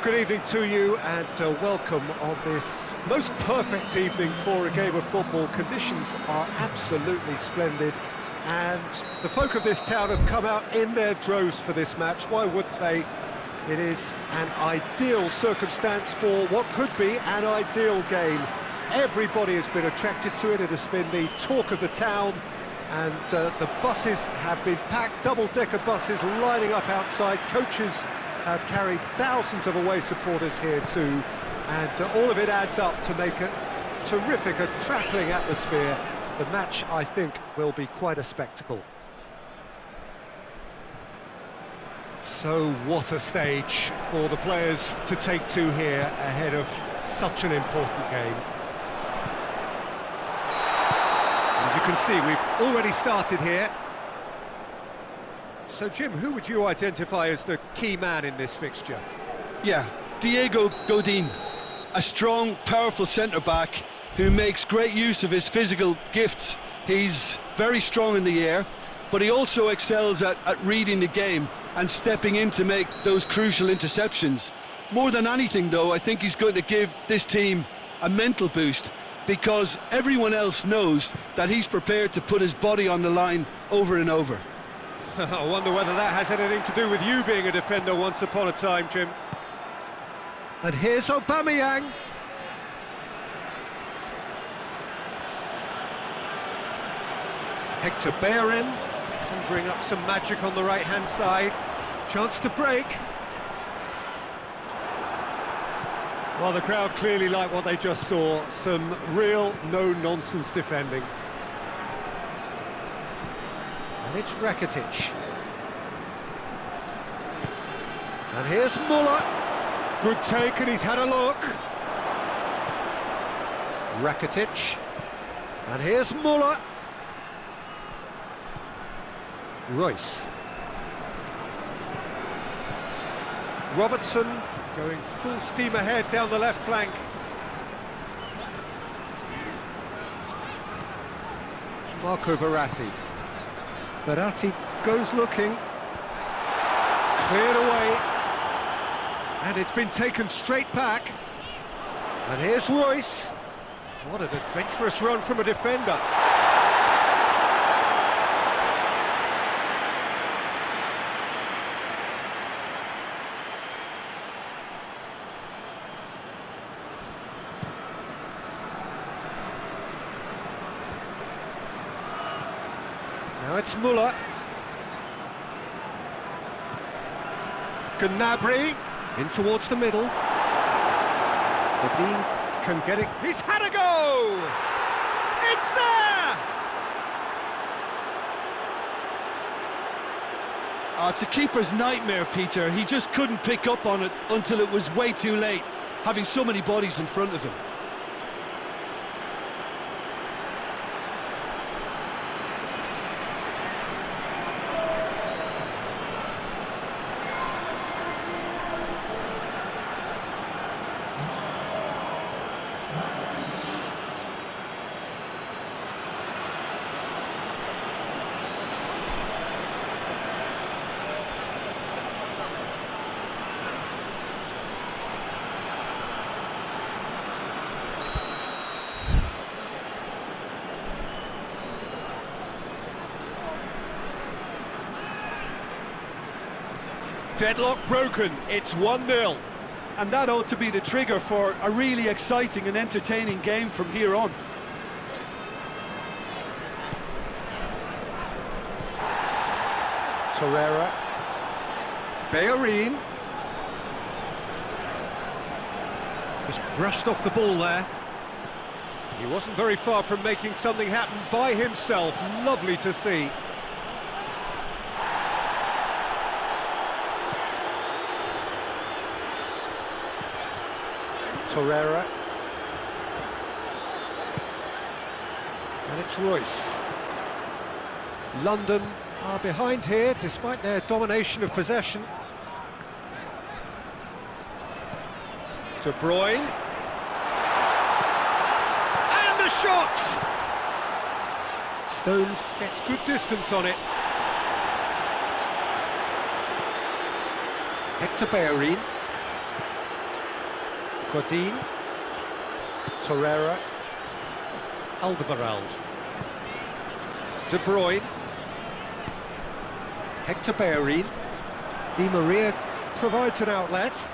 Good evening to you and welcome on this most perfect evening for a game of football. Conditions are absolutely splendid and the folk of this town have come out in their droves for this match. Why wouldn't they? It is an ideal circumstance for what could be an ideal game. Everybody has been attracted to it. It has been the talk of the town and the buses have been packed, double-decker buses lining up outside. Coaches have carried thousands of away supporters here too, and all of it adds up to make a terrific, attracting atmosphere. The match, I think, will be quite a spectacle. So what a stage for the players to take to here ahead of such an important game. As you can see, we've already started here. So, Jim, who would you identify as the key man in this fixture? Yeah, Diego Godin, a strong, powerful centre-back who makes great use of his physical gifts. He's very strong in the air, but he also excels at reading the game and stepping in to make those crucial interceptions. More than anything, though, I think he's going to give this team a mental boost because everyone else knows that he's prepared to put his body on the line over and over. I wonder whether that has anything to do with you being a defender once upon a time, Jim. And here's Aubameyang. Hector Bellerin conjuring up some magic on the right-hand side. Chance to break. Well, the crowd clearly like what they just saw. Some real no-nonsense defending. And it's Rakitic. And here's Muller. Good take, and he's had a look. Rakitic. And here's Muller. Royce. Robertson going full steam ahead down the left flank. Marco Verratti. Verratti goes looking, cleared away, and it's been taken straight back. And here's Royce. What an adventurous run from a defender. Now it's Muller. Gnabry in towards the middle. Godin can get it. He's had a go! It's there! It's a keeper's nightmare, Peter. He just couldn't pick up on it until it was way too late, having so many bodies in front of him. Deadlock broken, it's 1-0. And that ought to be the trigger for a really exciting and entertaining game from here on. Torreira. Bellerin. Just brushed off the ball there. He wasn't very far from making something happen by himself. Lovely to see. Torreira. And it's Royce. London are behind here, despite their domination of possession. De Bruyne. And the shot! Stones gets good distance on it. Hector Bellerin. Godin. Torreira. Alderweireld. De Bruyne. Hector Bellerin. Di Maria provides an outlet.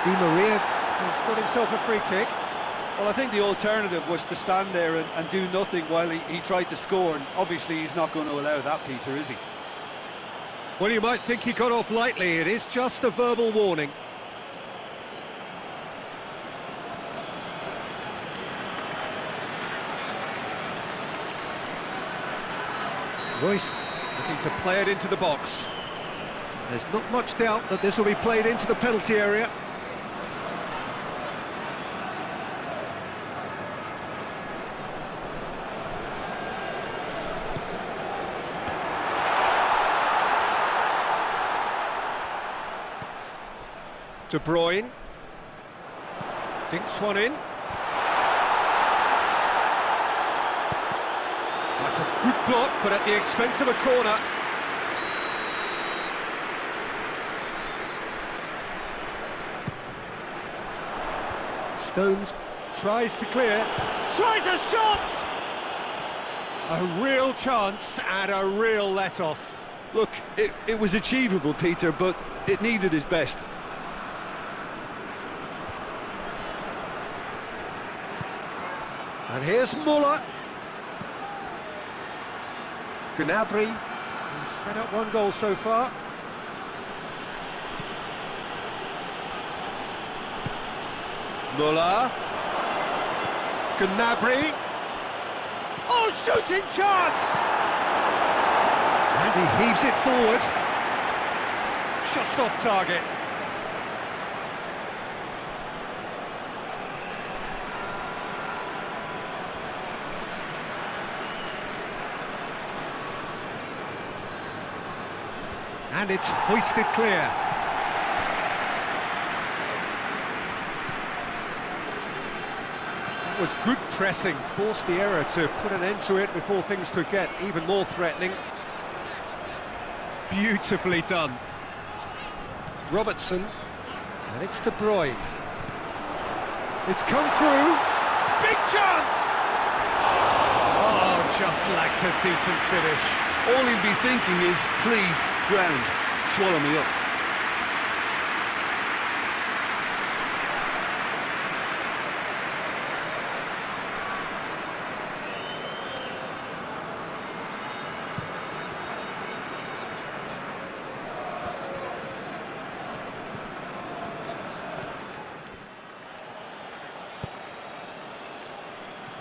Di Maria has got himself a free kick. Well, I think the alternative was to stand there and do nothing while he tried to score, and obviously he's not going to allow that, Peter, is he? Well, you might think he got off lightly. It is just a verbal warning. Royce looking to play it into the box. There's not much doubt that this will be played into the penalty area. De Bruyne. Dinks one in. That's a good block, but at the expense of a corner. Stones tries to clear. Tries a shot! A real chance and a real let-off. Look, it was achievable, Peter, but it needed his best. And here's Muller. Gnabry, who's set up one goal so far. Muller. Gnabry. Oh, shooting chance! And he heaves it forward. Just off target. And it's hoisted clear. That was good pressing, forced the error to put an end to it before things could get even more threatening. Beautifully done. Robertson, and it's De Bruyne. It's come through. Big chance! Oh, just lacked a decent finish. All he'd be thinking is, please, ground, swallow me up.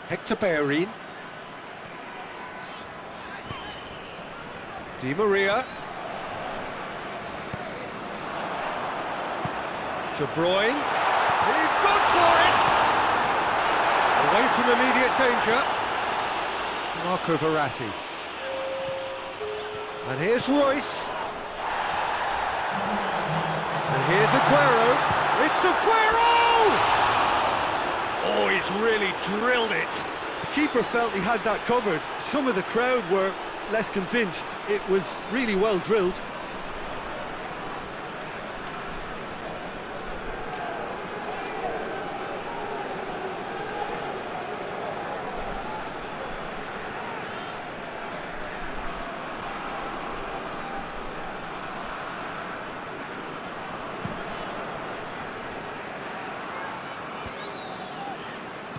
Hector Bellerin. Di Maria. De Bruyne. He's gone for it! Away from immediate danger. Marco Verratti. And here's Royce. And here's Aguero. It's Aguero! Oh, he's really drilled it. The keeper felt he had that covered. Some of the crowd were less convinced. It was really well drilled.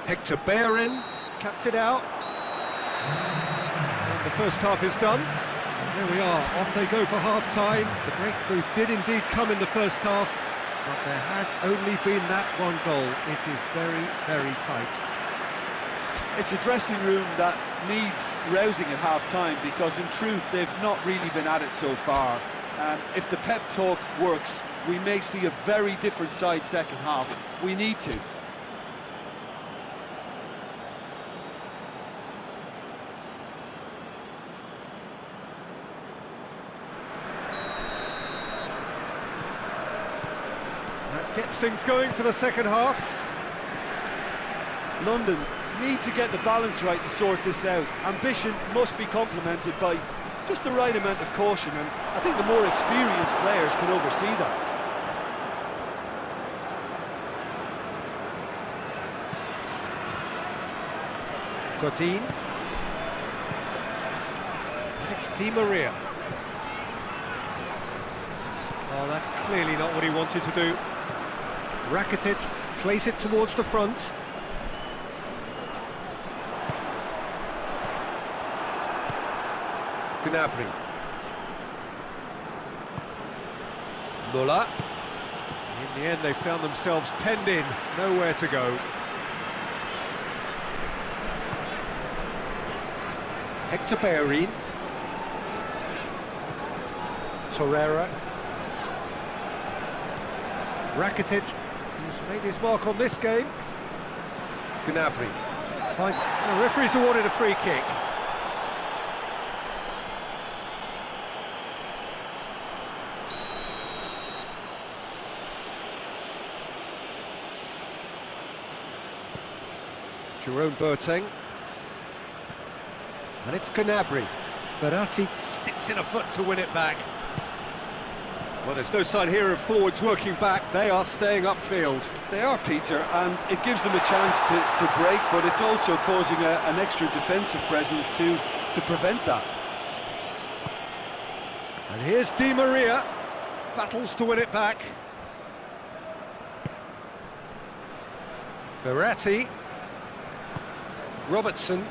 Hector Bellerin cuts it out. And the first half is done. There we are, off they go for half-time. The breakthrough did indeed come in the first half, but there has only been that one goal. It is very, very tight. It's a dressing room that needs rousing at half-time, because in truth they've not really been at it so far. If the pep talk works, we may see a very different side second half. We need to. Gets things going for the second half. London need to get the balance right to sort this out. Ambition must be complemented by Just the right amount of caution, and I think the more experienced players can oversee that. Godin. It's Di Maria. Oh, that's clearly not what he wanted to do. Rakitic plays it towards the front. Gnabry. Muller. In the end, they found themselves penned in, nowhere to go. Hector Bellerin. Torreira. Rakitic, who's made his mark on this game. Gnabry. The referee's awarded a free kick. Jerome Boateng. And it's Gnabry. Verratti sticks in a foot to win it back. Well, there's no sign here of forwards working back. They are staying upfield. They are, Peter, and it gives them a chance to break, but it's also causing an extra defensive presence to prevent that. And here's Di Maria. Battles to win it back. Verratti. Robertson.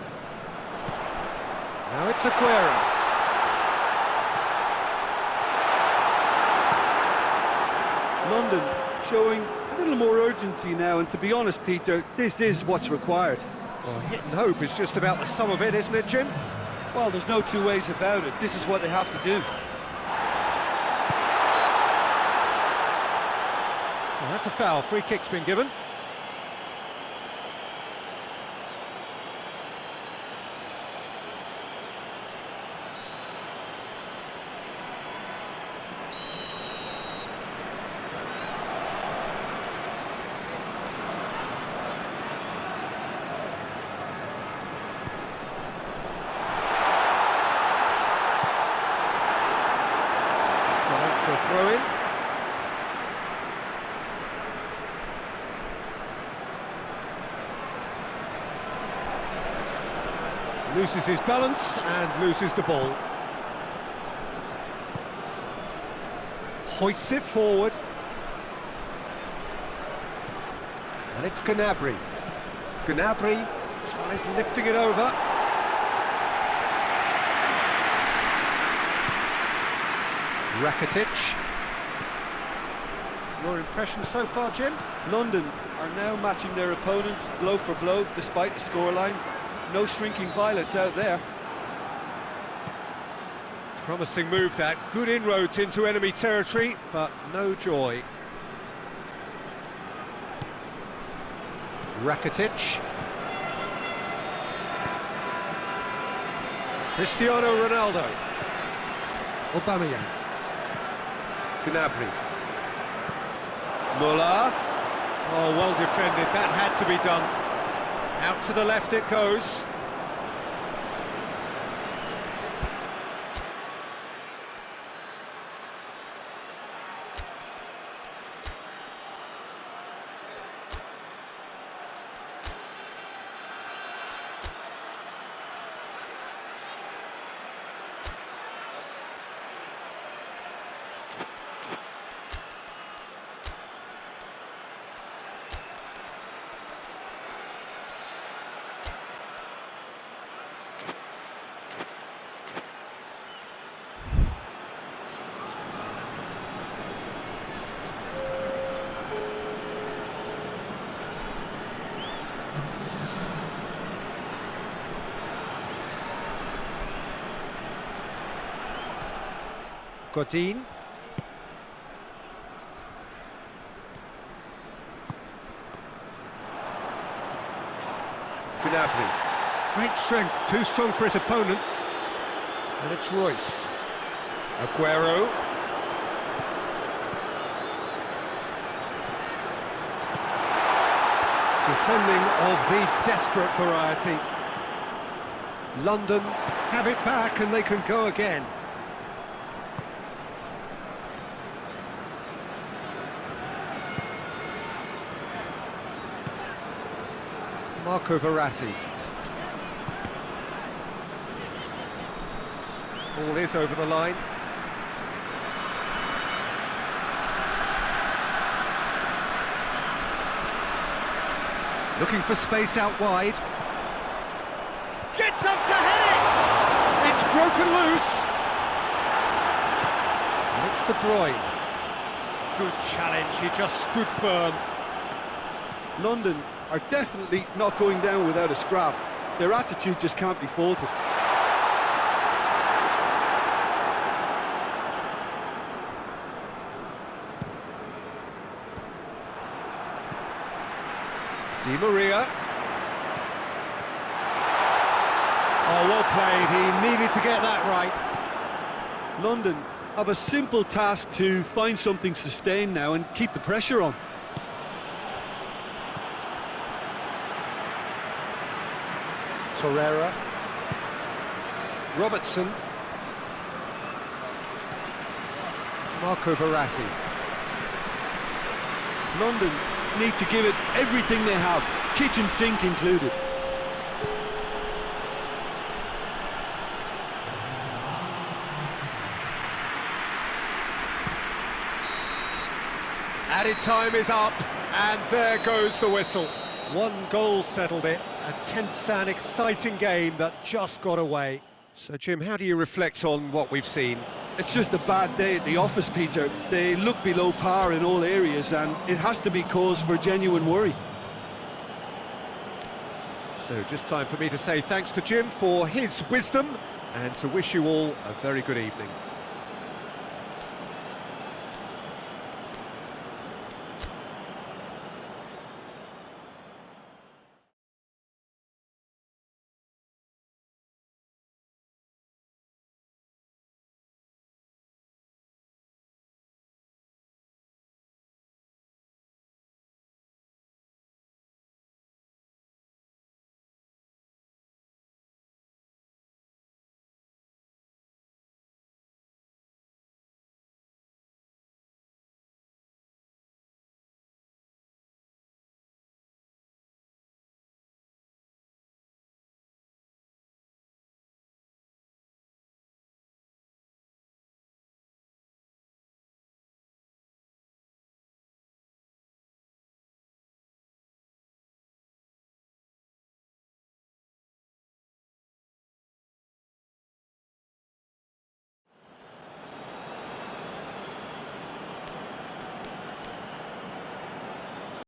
Now it's Aguero. London showing a little more urgency now, and to be honest, Peter, this is what's required. Well, hit and hope is just about the sum of it, isn't it, Jim? Well, there's no two ways about it. This is what they have to do. Well, that's a foul. Free kick's been given. For a throw-in. Loses his balance and loses the ball. Hoists it forward. And it's Gnabry. Gnabry tries lifting it over. Rakitic. Your impression so far, Jim? London are now matching their opponents blow for blow, despite the scoreline. No shrinking violets out there. Promising move that. Good inroads into enemy territory, but no joy. Rakitic. Cristiano Ronaldo. Aubameyang. Gnabry. Muller. Oh, well defended. That had to be done. Out to the left it goes. Godin. Gnabry. Great strength, too strong for his opponent. And it's Royce. Aguero. Defending of the desperate variety. London have it back and they can go again. Marco Verratti. Ball is over the line. Looking for space out wide. Gets up to head it! It's broken loose. And it's De Bruyne. Good challenge, he just stood firm. London are definitely not going down without a scrap. Their attitude just can't be faulted. Di Maria. Oh, well played, he needed to get that right. London have a simple task to find something sustained now and keep the pressure on. Torreira. Robertson. Marco Verratti. London need to give it everything they have, kitchen sink included. Added time is up, and there goes the whistle. One goal settled it, a tense and exciting game that just got away. So, Jim, how do you reflect on what we've seen? It's just a bad day at the office, Peter. They look below par in all areas, and it has to be cause for genuine worry. So, just time for me to say thanks to Jim for his wisdom, and to wish you all a very good evening.